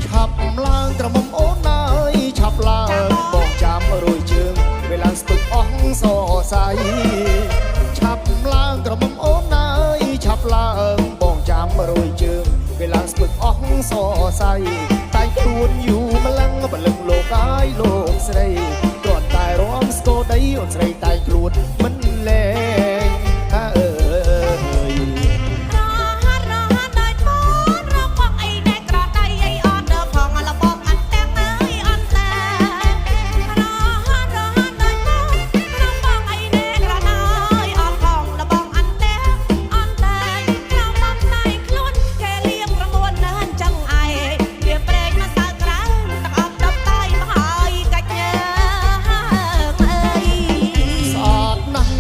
ឆាប់ឡើងត្រមុំអូនអើយឆាប់ឡើងបងចាំរួយជើងវេលាស្ពឹកអស់សរសៃឆាប់ឡើងត្រមុំអូនអើយឆាប់ឡើងបងចាំរួយជើងវេលាស្ពឹកអស់សរសៃតែខ្លួនយូរម្លឹងបលឹងលោកអើយលោកស្រីគ្រាន់តែរំស្គរដីអូនស្រីតែខ្លួនមិនលែងអើយ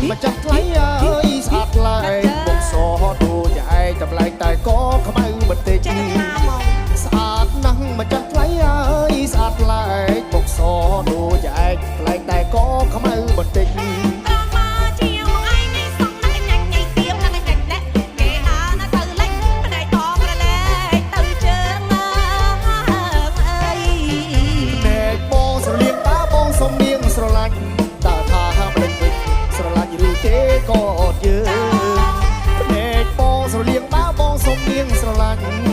មកចាស់ថ្លៃអើយស្អាតថ្លៃបងសដូចឯងតម្លៃតែក៏ខ្មៅបន្តិចស្អាតណាស់មកចាស់ថ្លៃអើយស្អាតថ្លៃបងសដូចឯងថ្លៃតែក៏ខ្មៅបន្តិចក៏អត់យើងភ្នែកបងស្រលៀងបើបងសុំនាងស្រឡាញ់